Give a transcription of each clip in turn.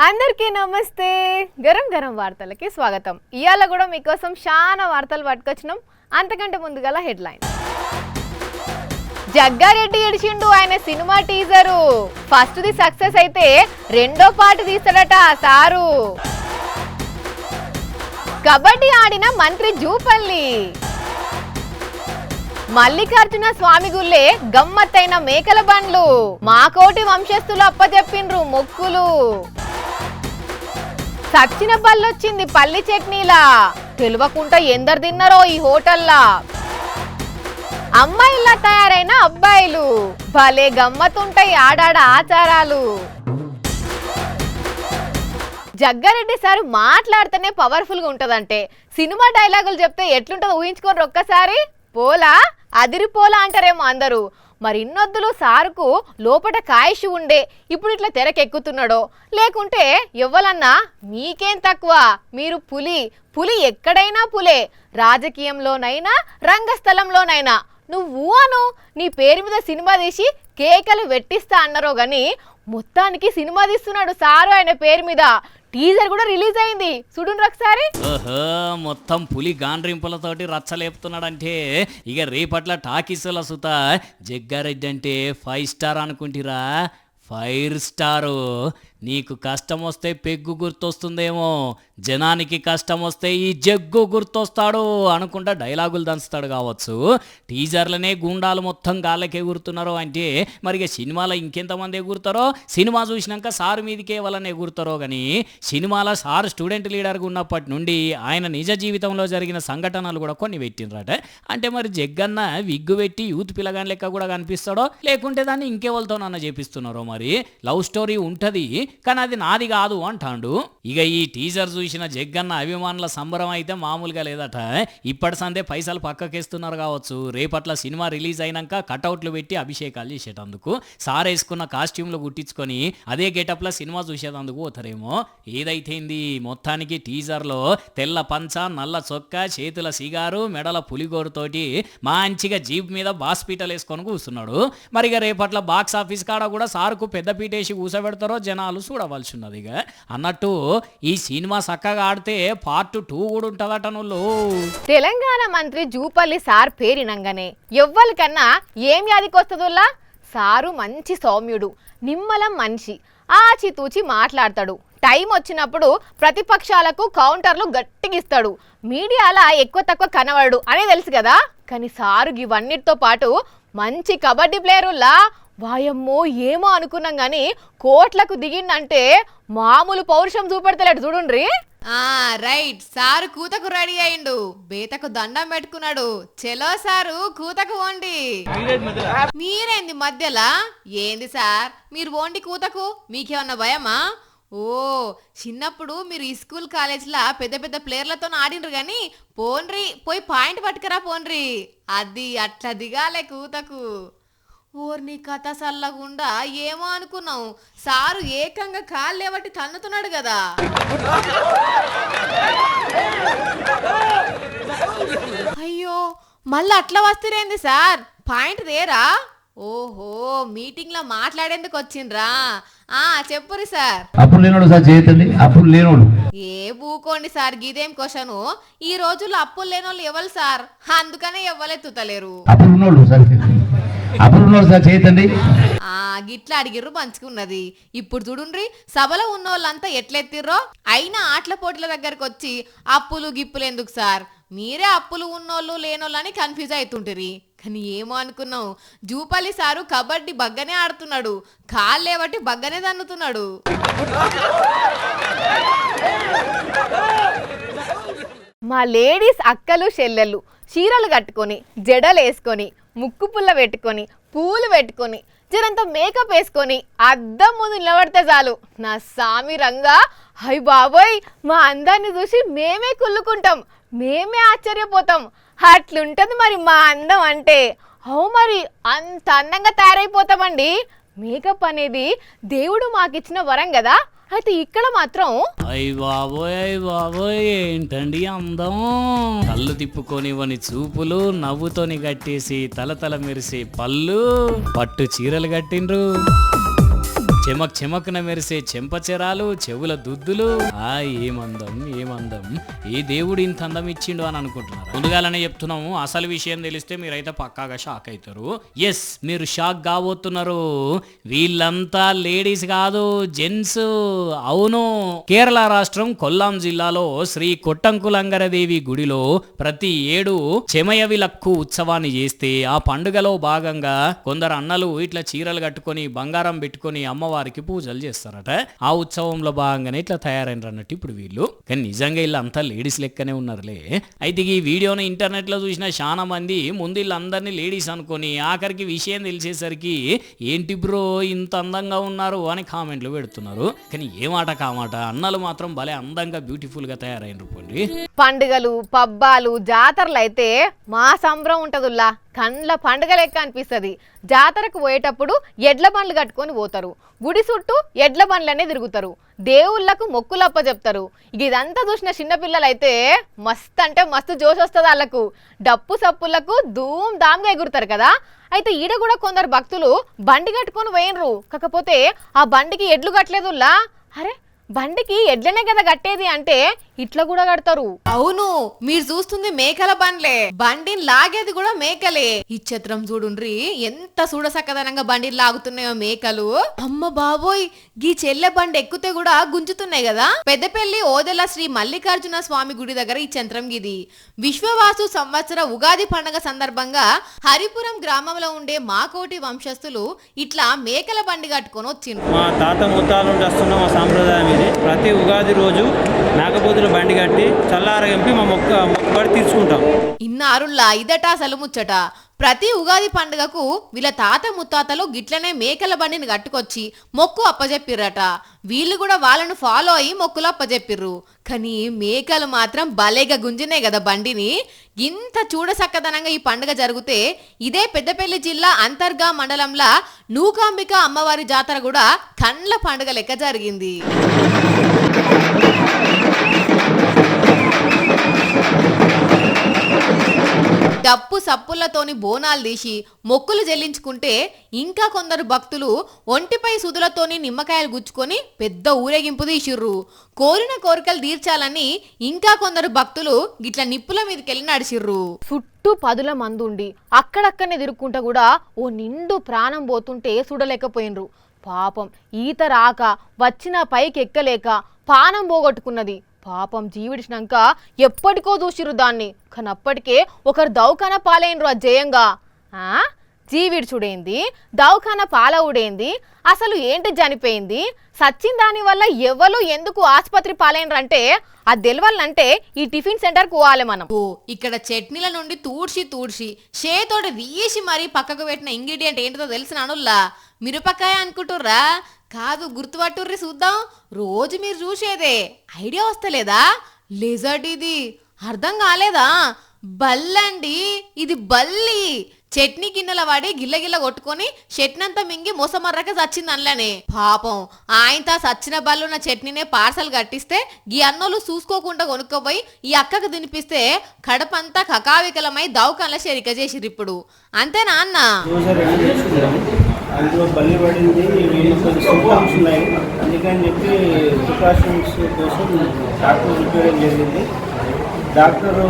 అందరికీ నమస్తే. గరం గరం వార్తలకి స్వాగతం. ఇయాల కూడా మీకోసం చాలా వార్తలు పట్టుకొచ్చినాం. అంతకంటే ముందుగల హెడ్లైన్. జగ్గారెడ్డి ఎడిచిండు ఆయన cinema teaser. First the success అయితే రెండో పార్ట్ తీస్తాడట సారు. కబడ్డీ ఆడిన మంత్రి జూపల్లి. మల్లికార్జున స్వామి గుళ్ళే గమ్మత్తైన మేకల బండ్లు. మా కోటి వంశస్థులు అప్పచెప్పిండ్రు మొక్కులు. సచ్చిన పల్లొచ్చింది పల్లి చట్నీలా. తెలియకుండా ఎందరు తిన్నారో ఈ హోటల్లా. అమ్మాయిల్లా తయారైన అబ్బాయిలు. భలే గమ్మతుంటాయి ఆడాడ ఆచారాలు. జగ్గారెడ్డి సార్ మాట్లాడితేనే పవర్ఫుల్ గా ఉంటదంటే సినిమా డైలాగులు చెప్తే ఎట్లుంటుందో ఊహించుకోండి ఒక్కసారి. పోలా అదిరిపోలా అంటారేమో అందరూ. మరి ఇన్నొద్దులు సారుకు లోపట కాయషు ఉండే ఇప్పుడు ఇట్లా తెరకెక్కుతున్నాడో, లేకుంటే ఎవ్వలన్నా మీకేం తక్కువ, మీరు పులి. పులి ఎక్కడైనా పులే, రాజకీయంలోనైనా రంగస్థలంలోనైనా. నువ్వు అను నీ పేరు మీద సినిమా తీసి కేకలు వెట్టిస్తా అన్నారో గాని మొత్తానికి సినిమా తీస్తున్నాడు సారు ఆయన పేరు మీద. టీజర్ కూడా రిలీజ్ అయింది, చూడండి ఒకసారి. మొత్తం పులి గాండ్రింపులతోటి రచ్చలేపుతున్నాడంటే ఇక రేపట్ల టాకీసుల సుత జగ్గారెడ్డి అంటే 5 స్టార్ అనుకుంటురా. 5 స్టారు. నీకు కష్టం వస్తే పెగ్గు గుర్తొస్తుందేమో, జనానికి కష్టం వస్తే ఈ జగ్గు గుర్తొస్తాడు అనుకుంటా డైలాగులు దంచుతాడు కావచ్చు. టీజర్లనే గుండాలు మొత్తం గాళ్ళకి ఎగురుతున్నారు అంటే మరి ఇక సినిమాలో ఇంకెంతమంది ఎగురుతారో, సినిమా చూసినాక సారు మీదకే వాళ్ళని ఎగురుతారో. కానీ సినిమాలో సారు స్టూడెంట్ లీడర్గా ఉన్నప్పటి నుండి ఆయన నిజ జీవితంలో జరిగిన సంఘటనలు కూడా కొన్ని పెట్టినరట. అంటే మరి జగ్గన్న విగ్గు పెట్టి యూత్ పిల్లగాని లెక్క కూడా కనిపిస్తాడో, లేకుంటే దాన్ని ఇంకెవరితోనన్నా చేపిస్తున్నారో. మరి లవ్ స్టోరీ ఉంటుంది కానీ అది నాది కాదు అంటాడు. ఇక ఈ టీజర్ చూసిన జగ్గన్న అభిమానుల సంబరం అయితే మామూలుగా లేదట. ఇప్పటి సందే పైసలు పక్కకేస్తున్నారు కావచ్చు. రేపట్ల సినిమా రిలీజ్ అయినాక కటౌట్లు పెట్టి అభిషేకాలు చేసేటందుకు, సార్ వేసుకున్న కాస్ట్యూమ్లు గుట్టించుకొని అదే గెటప్లో సినిమా చూసేటందుకు పోతారేమో. ఏదైతేంది మొత్తానికి టీజర్లో తెల్ల పంచ, నల్ల చొక్కా, చేతుల సిగారు, మెడల పులిగోరుతోటి మంచిగా జీప్ మీద బాస్పీటలు వేసుకొని కూర్చున్నాడు. మరి ఇక రేపట్ల బాక్స్ ఆఫీస్ కాడ కూడా సారుకు పెద్ద పీటేసి కూసబెడతారో జనాలు చూడవలసి ఉన్నది. ఇక అన్నట్టు ఈ సినిమా చక్కగా ఆడితే పార్ట్ 2 కూడా ఉంటుందట. నువ్వు తెలంగాణ మంత్రి జూపల్లి సార్ పేరినంగానే ఎవ్వరికన్నా ఏం యాదికొస్తుందిలా. సారు మంచి సౌమ్యుడు, నిమ్మలం మనిషి, ఆచితూచి మాట్లాడతాడు. టైం వచ్చినప్పుడు ప్రతిపక్షాలకు కౌంటర్లు గట్టిగిస్తాడు. మీడియాలో ఎక్కువ తక్కువ కనబడు అనే తెలుసు కదా. కానీ సారు ఇవన్నిటితో పాటు మంచి కబడ్డీ ప్లేయరులా. వాయమ్మో ఏమో అనుకున్నాం గాని కోట్లకు దిగిందంటే మామూలు పౌరుషం చూపెడతలేడు చూడుండ్రి. రైట్, సారు కూతకు రెడీ అయిండు, బేతకు దండం పెట్టుకున్నాడు. చెలో సారు కూతకు వండి. మీరేంది మధ్యలా? ఏంది సార్ మీరు వండి కూతకు? మీకేమన్నా భయమా? ఓ, చిన్నప్పుడు మీరు ఈ స్కూల్ కాలేజ్లా పెద్ద పెద్ద ప్లేయర్లతో ఆడినరు గాని పోన్రి, పోయి పాయింట్ పట్టుకరా పోన్రి. అది అట్లా దిగాలే కూతకు. ఓర్ని కథ సల్లగుండా ఏమో అనుకున్నావు, సారు ఏకంగా కాళ్ళు లేవట్టి తన్నుతున్నాడు కదా. అయ్యో, మళ్ళీ అట్లా వస్తురేంది సార్? పాయింట్ దేరా? ఓహో, మీటింగ్ లో మాట్లాడేందుకు వచ్చిండ్రా? చెప్పురి సార్. అప్పుడు లేనోడు సార్ చేయతండి, అప్పుడు లేనోడు. ఏ బూకోండి సార్, గిదేం క్వశ్చను? ఈ రోజుల్లో అప్పులు లేనోళ్ళు ఎవరు సార్? అందుకనే ఎవ్వలెత్తుతలేరు. అప్పుడు ఉన్నోడు సార్, అప్పుడు ఉన్నోడు సార్ చేయతండి. గిట్లా అడిగిర్రు మంచుకున్నది. ఇప్పుడు చూడుండ్రి, సభలో ఉన్న వాళ్ళంతా ఎట్లెత్తిర్రో. అయినా ఆటల పోటీల దగ్గరకు వచ్చి అప్పులు గిప్పులు ఎందుకు సార్? మీరే అప్పులు ఉన్నోళ్ళు లేనోళ్ళు అని కన్ఫ్యూజ్ అవుతుంటారు. కానీ ఏమో అనుకున్నావు, జూపల్లి సారు కబడ్డీ బగ్గనే ఆడుతున్నాడు, కాళ్ళేబట్టి బగ్గనే దన్నుతున్నాడు. మా లేడీస్ అక్కలు చెల్లెళ్ళు చీరలు కట్టుకొని, జడలు వేసుకొని, ముక్కు పుల్ల పెట్టుకొని, పూలు పెట్టుకొని, జరంతా మేకప్ వేసుకొని అద్దం ముందు నిలబడితే చాలు నా సామి రంగా, హై బాబోయ్ మా అందాన్ని చూసి మేమే కుళ్ళుకుంటాం, మేమే ఆశ్చర్యపోతాం. అట్లుంటుంది మరి మా అందం అంటే. మరి అంత అందంగా తయారైపోతామండి. మేకప్ అనేది దేవుడు మాకిచ్చిన వరం కదా. అయితే ఇక్కడ మాత్రం అయ్య బాబోయ్ ఏంటండి అందం. కళ్ళు తిప్పుకొనివని చూపులు, నవ్వుతోని కట్టేసి తలతల మెరిసే పళ్ళు, పట్టు చీరలు కట్టిండ్రు, చెమక్న మెరిసే చెంపచెరాలు, చెవుల దుద్దులు. ఏమందం ఏ దేవుడు ఇంత అందం ఇచ్చిండు అని అనుకుంటున్నారు. ముందుగానే చెప్తున్నాము, అసలు విషయం తెలిస్తే మీరైతే పక్కాగా షాక్ అవుతారు. ఎస్, మీరు షాక్ కాబోతున్నారు. వీళ్ళంతా లేడీస్ కాదు, జెంట్స్. అవును, కేరళ రాష్ట్రం కొల్లాం జిల్లాలో శ్రీ కొట్టంకులంగరదేవి గుడిలో ప్రతి ఏడు చెమయవిలక్కు ఉత్సవాన్ని చేస్తే ఆ పండుగలో భాగంగా కొందరు అన్నలు ఇట్లా చీరలు కట్టుకొని బంగారం పెట్టుకొని అమ్మవారికి పూజలు చేస్తారట. ఆ ఉత్సవంలో భాగంగానే ఇట్లా తయారైన అన్నట్టు ఇప్పుడు వీళ్ళు. కానీ నిజంగా వీళ్ళు అంతా లేడీస్ లెక్కనే ఉన్నారులే. అయితే ఈ వీడియోని ఇంటర్నెట్ లో చూసిన చాలా మంది ముందు వీళ్ళందరినీ లేడీస్ అనుకొని ఆఖరికి విషయం తెలిసేసరికి ఏంటి బ్రో ఇంత అందంగా ఉన్నారు అని కామెంట్లు పెడుతున్నారు. కానీ ఏ మాట కామాట అన్నలు మాత్రం భలే అందంగా బ్యూటిఫుల్ గా తయారైన పోండి. పండుగలు, పబ్బాలు, జాతరలు అయితే మా సంబరం ఉంటదుల్లా, కండ్ల పండుగ లెక్క అనిపిస్తుంది. జాతరకు పోయేటప్పుడు ఎడ్ల బండ్లు కట్టుకొని పోతారు, గుడి చుట్టూ ఎడ్ల బండ్లనే తిరుగుతారు, దేవుళ్ళకు మొక్కులప్ప చెప్తారు. ఇదంతా చూసిన చిన్నపిల్లలు అయితే మస్తు అంటే మస్తు జోష్ వస్తుంది వాళ్ళకు. డప్పు సప్పులకు ధూమ్ ధామ్గా ఎగురుతారు కదా. అయితే ఈడ కూడా కొందరు భక్తులు బండి కట్టుకొని పోయినరు, కాకపోతే ఆ బండికి ఎడ్లు కట్టలేదుల్లా. అరే, బండికి ఎడ్లనే కదా కట్టేది అంటే ఇట్లా కూడా కడతారు. అవును, మీరు చూస్తుంది మేకల బండ్లే, బండిని లాగేది కూడా మేకలే. ఈ చిత్రం చూడుండ్రి, ఎంత చూడసక్కదనంగా బండిని లాగుతున్నాయో మేకలు. అమ్మ బాబోయ్, గీ చెల్లె బండి ఎక్కుతే కూడా గుంజుతున్నాయి కదా. పెద్దపల్లి ఓదెల శ్రీ మల్లికార్జున స్వామి గుడి దగ్గర ఈ చిత్రం గిది. విశ్వవాసు సంవత్సర ఉగాది పండుగ సందర్భంగా హరిపురం గ్రామంలో ఉండే మాకోటి వంశస్థులు ఇట్లా మేకల బండి కట్టుకొని వచ్చిండ్రు. మా తాత ముత్తాల నుండి వస్తున్న మా సాంప్రదాయం ఇది. ప్రతి ఉగాది రోజు మేకపోతులు బండి కట్టి చల్లారగింపి మా మొక్కుబడి తీర్చుకుంటాం. ఇన్నారుల్లా ఇదట అసలు ముచ్చట. ప్రతి ఉగాది పండుగకు వీళ్ళ తాత ముత్తాతలు గిట్లనే మేకల బండిని కట్టుకొచ్చి మొక్కు అప్పజెప్పిర్రట. వీళ్ళు కూడా వాళ్ళను ఫాలో అయ్యి మొక్కులు అప్పజెప్పిర్రు. కానీ మేకలు మాత్రం భలేగా గుంజినే కదా బండిని. ఇంత చూడసక్కదనంగా ఈ పండుగ జరిగితే ఇదే పెద్దపల్లి జిల్లా అంతర్గా మండలంలో నూకాంబిక అమ్మవారి జాతర కూడా కండ్ల పండుగ లెక్క జరిగింది. డప్పు సప్పులతోని బోనాలు తీసి మొక్కులు చెల్లించుకుంటే ఇంకా కొందరు భక్తులు ఒంటిపై సుదులతోని నిమ్మకాయలు గుచ్చుకొని పెద్ద ఊరేగింపు తీసిర్రు. కోరిన కోరికలు తీర్చాలని ఇంకా కొందరు భక్తులు గిట్ల నిప్పుల మీదకెళ్ళి నడిచిర్రు. చుట్టూ 10 మంది ఉండి అక్కడక్కడనే తిరుక్కుంటా కూడా ఓ నిండు ప్రాణం పోతుంటే చూడలేకపోయినరు. పాపం ఈత రాక వచ్చిన పైకి ఎక్కలేక పానం పోగొట్టుకున్నది. పాపం జీవిడిచినాక ఎప్పటికో చూసిరు దాన్ని. కానీ అప్పటికే ఒకరు దౌఖాన పాలైనరు అజేయంగా. జీవిడి చూడేంది, దౌఖాన పాలవుడేంది, అసలు ఏంటి చనిపోయింది, సచ్చిన దాని వల్ల ఎవరు ఎందుకు ఆసుపత్రి పాలైనరు అంటే అది తెలవాలంటే ఈ టిఫిన్ సెంటర్కి పోవాలి మనం. ఇక్కడ చట్నీల నుండి తూడ్చి షేతోటి తీసి మరీ పక్కకు పెట్టిన ఇంగ్రీడియంట్ ఏంటిదో తెలిసిన అనుల్లా. మిరపకాయ అనుకుంటుర్రా? కాదు, గుర్తుపట్టుర్రి చూద్దాం. రోజు మీరు చూసేదే, ఐడియా వస్తలేదా? లిజర్డ్ ఇది అర్థం కాలేదా? బల్లండి, ఇది బల్లి. చట్నీ గిన్నెల వాడి గిల్లగిల్ల కొట్టుకొని చట్నంతా మింగి మోసమర్రక చచ్చింది అందులోనే. పాపం ఆయనతో సచ్చిన బల్లున్న చట్నీనే పార్సల్ కట్టిస్తే ఈ అన్నోళ్ళు చూసుకోకుండా కొనుక్కోపోయి ఈ అక్కకు తినిపిస్తే కడపంతా కకావికలమై దౌకాన్ల చేరిక చేసిర్రు. ఇప్పుడు అంతేనా అన్న? అందులో బల్లి పడింది, కొన్ని సింప్టమ్స్ ఉన్నాయి, అందుకని చెప్పి ప్రికాషన్స్ కోసం డాక్టర్ చూపించడం జరిగింది. డాక్టరు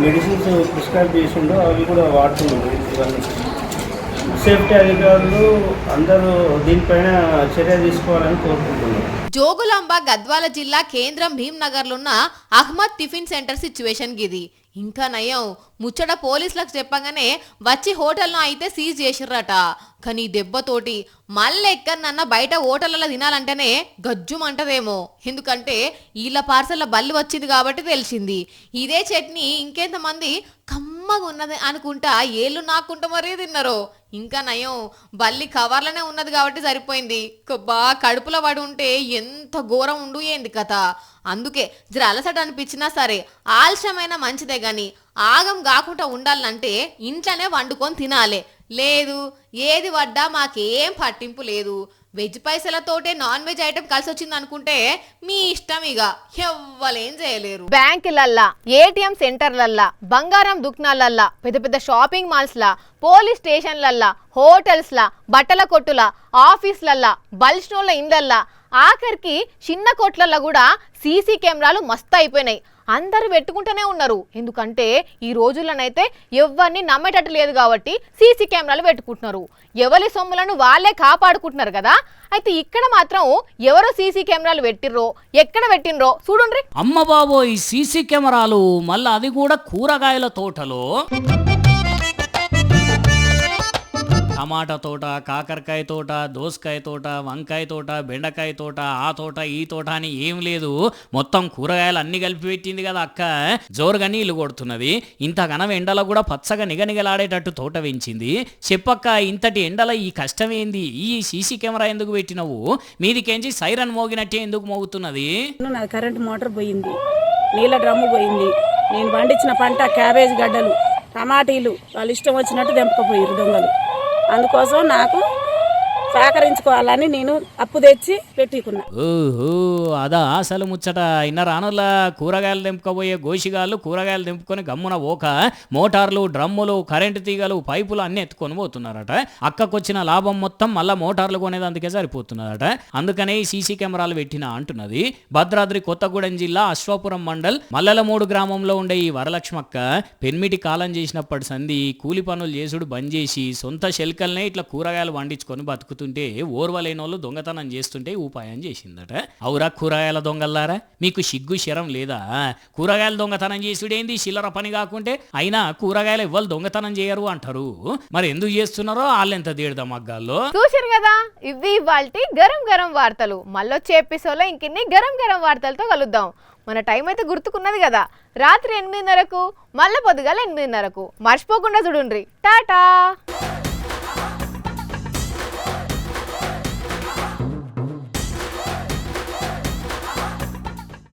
మెడిసిన్స్ ప్రిస్క్రైబ్ చేసిండో అవి కూడా వాడుతున్నారు. ఇవన్నీ సేఫ్టీ అధికారులు అందరూ దీనిపైన చర్య తీసుకోవాలని కోరుకుంటున్నారు. జోగులాంబ గద్వాల జిల్లా కేంద్రం భీంనగర్లున్న అహ్మద్ టిఫిన్ సెంటర్ సిచ్యువేషన్ గిది. ఇంకా నయం, ముచ్చట పోలీసులకు చెప్పగానే వచ్చి హోటల్ను అయితే సీజ్ చేసిర్రట. కానీ దెబ్బతోటి మళ్ళీ ఎక్కడన్నా బయట హోటళ్ళలో తినాలంటేనే గజ్జుమంటదేమో. ఎందుకంటే వీళ్ళ పార్సల్లో బల్లి వచ్చింది కాబట్టి తెలిసింది. ఇదే చట్నీ ఇంకెంతమంది కమ్మగా ఉన్నది అనుకుంటా ఏళ్ళు నాకుంటా మరీ తిన్నారో. ఇంకా నయం, బల్లి కవర్లనే ఉన్నది కాబట్టి సరిపోయింది. బాగా కడుపులో పడి ఉంటే ఎంత ఘోరం ఉండు ఏంది కథ. అందుకే జర అలసట అనిపించినా సరే ఆలస్యమైన మంచిదే గాని ఆగం కాకుండా ఉండాలంటే ఇంట్లోనే వండుకొని తినాలి. లేదు, ఏది వడ్డా మాకేం పట్టింపు లేదు. వెజ్ పైసలతోటే నాన్ వెజ్ ఐటమ్ కలిసి వచ్చింది అనుకుంటే మీ ఇష్టం, ఇక ఎవ్వలేం చేయలేరు. బ్యాంకులల్లా, ఏటీఎం సెంటర్లల్లా, బంగారం దుకాణాలల్లా, పెద్ద పెద్ద షాపింగ్ మాల్స్లా, పోలీస్ స్టేషన్లల్లా, హోటల్స్లా, బట్టల కొట్టుల, ఆఫీస్లల్లా, బల్స్టోన్ల ఇండ్లల్లా, ఆఖరికి చిన్న కొట్లల్లో కూడా సీసీ కెమెరాలు మస్తు అయిపోయినాయి. అందరు పెట్టుకుంటూనే ఉన్నారు. ఎందుకంటే ఈ రోజుల్లోనైతే ఎవరిని నమ్మేటట్టు లేదు కాబట్టి సీసీ కెమెరాలు పెట్టుకుంటున్నారు. ఎవరి సొమ్ములను వాళ్ళే కాపాడుకుంటున్నారు కదా. అయితే ఇక్కడ మాత్రం ఎవరో సీసీ కెమెరాలు పెట్టిర్రో, ఎక్కడ పెట్టినరో చూడండి. అమ్మ బాబో, ఈ సీసీ కెమెరాలు, మళ్ళీ అది కూడా కూరగాయల తోటలో. టమాటా తోట, కాకరకాయ తోట, దోసకాయ తోట, వంకాయ తోట, బెండకాయ తోట, ఆ తోట ఈ తోట అని ఏం లేదు, మొత్తం కూరగాయలు అన్ని కలిపి పెట్టింది కదా అక్క. జోరుగా నీళ్లు కొడుతున్నది. ఇంతగనం ఎండలో కూడా పచ్చగా నిగనిగలాడేటట్టు తోట పెంచింది. చెప్పక్క, ఇంతటి ఎండల ఈ కష్టమేంది? ఈ సీసీ కెమెరా ఎందుకు పెట్టినవు? మీదికేంచి సైరన్ మోగినట్టే ఎందుకు మోగుతున్నది? నా కరెంట్ మోటార్ పోయింది, నీళ్ళ డ్రమ్ము పోయింది, నేను పండించిన పంట క్యాబేజ్ గడ్డలు, టమాటీలు వాళ్ళు ఇష్టం వచ్చినట్టు తెంపకపోయారు దొంగలు. అందుకోసం నాకు సహకరించుకోవాలని నేను అప్పు తెచ్చి పెట్టుకున్నా. ఓహో, అదా అసలు ముచ్చట. ఇన్న రానుల కూరగాయలు తెంపుకోబోయే గోషిగాళ్ళు కూరగాయలు తెంపుకొని గమ్మున ఓక మోటార్లు, డ్రమ్ములు, కరెంటు తీగలు, పైపులు అన్ని ఎత్తుకొని పోతున్నారట. అక్కకొచ్చిన లాభం మొత్తం మళ్ళా మోటార్లు కొనేది అందుకే సరిపోతున్నదట. అందుకనే ఈ సీసీ కెమెరాలు పెట్టినా అంటున్నది. భద్రాద్రి కొత్తగూడెం జిల్లా అశ్వాపురం మండల్ మల్లెలమూడు గ్రామంలో ఉండే ఈ వరలక్ష్మక్క పెన్మిటి కాలం చేసినప్పటి సంది కూలి పనులు చేసుడు బంద్ చేసి సొంత శెల్కల్నే ఇట్లా కూరగాయలు వండించుకొని బతుకుతుంటే ఓర్వలేనోళ్ళు దొంగతనం చేస్తుంటే ఉపాయం చేసిందట. అవురా కూరగాయల దొంగల్లారా, మీకు సిగ్గు శరం లేదా? కూరగాయల దొంగతనం చేసుడేంది చిల్లర పని కాకుంటే? అయినా కూరగాయలు ఎవ్వరు దొంగతనం చేయరు అంటారు. మరి ఎందుకు చేస్తున్నారో వాళ్ళెంత దేడదా మగ్గాల్లో. చూసారు కదా, ఇవి ఇవాల్టి గరం గరం వార్తలు. మళ్ళొచ్చే ఎపిసోడ్లో ఇంకిన్ని గరం గరం వార్తలతో కలుద్దాం. మన టైం అయితే గుర్తుకున్నది కదా, రాత్రి 8:30కు, మళ్ళీ పొద్దుగాల 8:30కు. మర్చిపోకుండా చూడుండ్రి. టాటా.